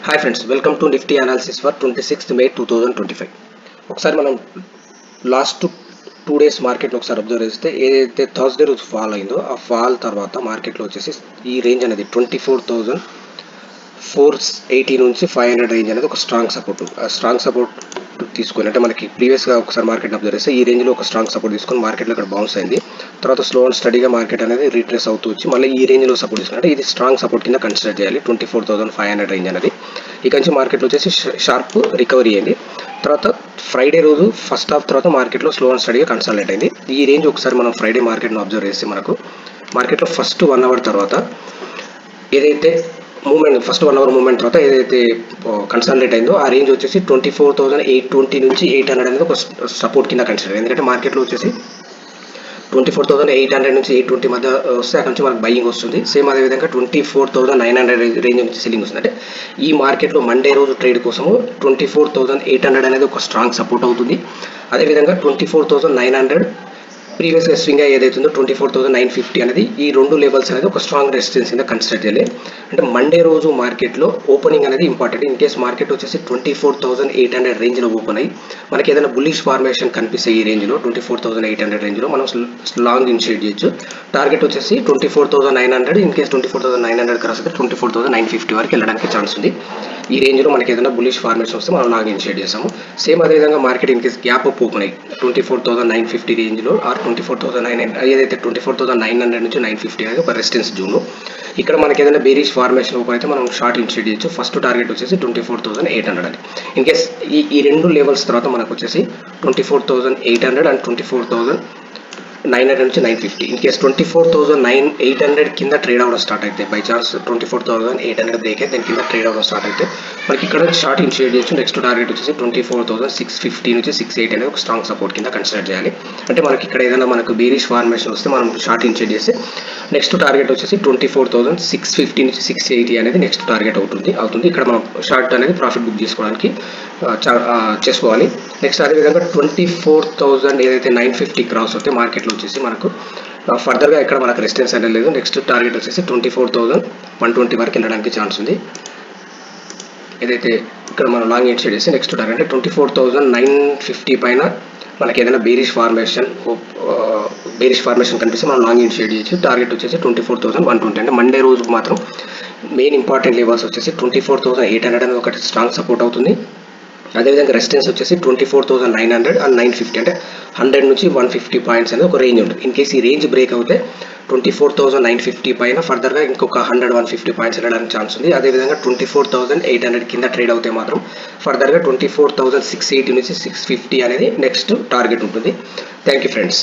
Hi friends, welcome to Nifty analysis for 26th May 2025. ఒకసారి మనం last 2 days మార్కెట్లో ఒకసారి అబ్జర్వ్ చేస్తే ఏదైతే థర్స్డే రోజు ఫాల్ అయిందో ఆ ఫాల్ తర్వాత మార్కెట్లో వచ్చేసి ఈ రేంజ్ అనేది 24,480 నుంచి 500 రేంజ్ అనేది ఒక స్ట్రాంగ్ సపోర్ట్. ఆ స్ట్రాంగ్ సపోర్ట్ తీసుకొని అంటే మనకి ప్రీవియస్గా ఒకసారి మార్కెట్ అబ్జర్వ్ చేస్తే ఈ రేంజ్లో ఒక స్ట్రాంగ్ సపోర్ట్ తీసుకొని మార్కెట్లో ఇక్కడ బౌన్స్ అయింది. తర్వాత స్లో అండ్ స్టడీగా మార్కెట్ అనేది రీట్రేస్ అవుతూ వచ్చి మళ్ళీ ఈ రేంజ్లో సపోర్ట్ తీసుకుని అంటే ఇది స్ట్రాంగ్ సపోర్ట్ కింద కన్సిడర్ చేయాలి 24,500 రేంజ్ అనేది. ఇక నుంచి మార్కెట్లో వచ్చేసి షార్ప్ రికవరీ అయింది. తర్వాత ఫ్రైడే రోజు ఫస్ట్ హాఫ్ తర్వాత మార్కెట్లో స్లో అండ్ స్టడీగా కన్సాలిడేట్ అయింది. ఈ రేంజ్ ఒకసారి మనం ఫ్రైడే మార్కెట్ను అబ్జర్వ్ చేస్తే మనకు మార్కెట్లో ఫస్ట్ 1 అవర్ తర్వాత ఏదైతే మూమెంట్ ఫస్ట్ 1 అవర్ మూమెంట్ తర్వాత ఏదైతే కన్సాలిడేట్ అయిందో ఆ రేంజ్ వచ్చేసి 24,820 నుంచి 800 అనేది ఒక సపోర్ట్ కింద కన్సిడర్. ఎందుకంటే మార్కెట్లో వచ్చేసి 24,800 నుంచి 820 మధ్య వస్తే అక్కడ నుంచి మనకు బయింగ్ వస్తుంది. సేమ్ అదేవిధంగా 24,900 రేంజ్ నుంచి సెల్లింగ్ వస్తుంది. అంటే ఈ మార్కెట్లో మండే రోజు ట్రేడ్ కోసము 24,800 అనేది ఒక స్ట్రాంగ్ సపోర్ట్ అవుతుంది. అదేవిధంగా 24,900 ప్రీవియస్గా స్వింగ్ ఏదైతుందో 24,950 అనేది ఈ రెండు లెవెల్స్ అనేది ఒక స్ట్రాంగ్ రెసిస్టెన్స్ కింద కన్సిడర్ చేయాలి. అంటే మండే రోజు మార్కెట్లో ఓపెనింగ్ అనేది ఇంపార్టెంట్. ఇన్ కేస్ మార్కెట్ వచ్చేసి 24,800 రేంజ్లో ఓపెన్ అయ్యి మనకి ఏదైనా బుల్లిష్ ఫార్మేషన్ కనిపిస్తే ఈ రేంజ్లో 24,800 రేంజ్లో మనం లాంగ్ ఇనిషియేట్ చేయొచ్చు. టార్గెట్ వచ్చేసి 24,900. ఇన్ కేస్ 24,900 క్రాస్ అయితే 24,950 వరకు వెళ్ళడానికి ఛాన్స్ ఉంది. ఈ రేంజ్లో మనకి ఏదైనా బుల్లిష్ ఫార్మేషన్ వస్తే మనం లాంగ్ ఇనిషియేట్ చేస్తాము. సేమ్ అదేవిధంగా market in case gap up open అయ్యి 24,950 రేంజ్లో ఆర్ 24,900 ఏదైతే 24,900 నుంచి 950 అనేది ఒక రెసిస్టెన్స్ జోన్. ఇక్కడ మనకి ఏదైనా బేరిష్ ఫార్మేషన్ ఓపెన్ అయితే మనం షార్ట్ ఇనిషియేట్ చేయొచ్చు. ఫస్ట్ టార్గెట్ వచ్చేసి 24,800 అని. ఇన్ కేస్ ఈ రెండు లెవెల్స్ తర్వాత మనకు వచ్చేసి 24,800 అండ్ 24,900 నుంచి 950. ఇన్ కేస్ 24,800 కింద ట్రేడ్ అవ్వడం స్టార్ట్ అయితే బై ఛాన్స్ 24,800 బ్రేక్ అయితే దాని కింద ట్రేడ్ అవ్వడం స్టార్ట్ అయితే మనకి ఇక్కడ షార్ట్ ఇనిషియేట్ చేయొచ్చు. నెక్స్ట్ టార్గెట్ వచ్చేసి 24,650 నుంచి 680 అనేది ఒక స్ట్రాంగ్ సపోర్ట్ కింద కన్సిడర్ చేయాలి. అంటే మనకి ఇక్కడ ఏదైనా మనకు బేరిష్ ఫార్మేషన్ వస్తే మనం షార్ట్ ఇనిషియేట్ చేస్తే నెక్స్ట్ టార్గెట్ వచ్చేసి 24,650 నుంచి 680 అనేది నెక్స్ట్ టార్గెట్ అవుతుంది. ఇక్కడ మనం షార్ట్ అనేది ప్రాఫిట్ బుక్ చేసుకోవడానికి చేసుకోవాలి. నెక్స్ట్ అదేవిధంగా 24,000 ఏదైతే 950 క్రాస్ అవుతే మార్కెట్లో వచ్చేసి మనకు ఫర్దర్గా ఇక్కడ మనకు రెసిస్టెన్స్ అనేది లేదు. నెక్స్ట్ టార్గెట్ వచ్చేసి 24,120 వరకు వెళ్ళడానికి ఛాన్స్ ఉంది. ఏదైతే ఇక్కడ మనం లాంగ్ ఇనిషియేట్ చేసి నెక్స్ట్ టార్గెట్ అంటే 24,950 పైన మనకి ఏదైనా బేరిష్ ఫార్మేషన్ కనిపిస్తే మనం లాంగ్ ఇనిషియేట్ చేయొచ్చు. టార్గెట్ వచ్చేసి 24,120. అంటే మండే రోజు మాత్రం మెయిన్ ఇంపార్టెంట్ లెవెల్స్ వచ్చేసి 24,800 అనేది ఒకటి స్ట్రాంగ్ సపోర్ట్ అవుతుంది. అదేవిధంగా రెసిస్టెన్స్ వచ్చేసి 24,900 అండ్ 950. అంటే 100 నుంచి 150 పాయింట్స్ అనేది ఒక రేంజ్ ఉంటుంది. ఇన్ కేసు ఈ రేంజ్ బ్రేక్ అవుతే 24,950 పైన ఫర్దర్గా ఇంకొక 100-150 పాయింట్స్ వెళ్ళడానికి ఛాన్స్ ఉంది. అదేవిధంగా 24,800 కింద ట్రేడ్ అవుతే మాత్రం ఫర్దర్గా 24,680 నుంచి 650 అనేది నెక్స్ట్ టార్గెట్ ఉంటుంది. Thank you friends.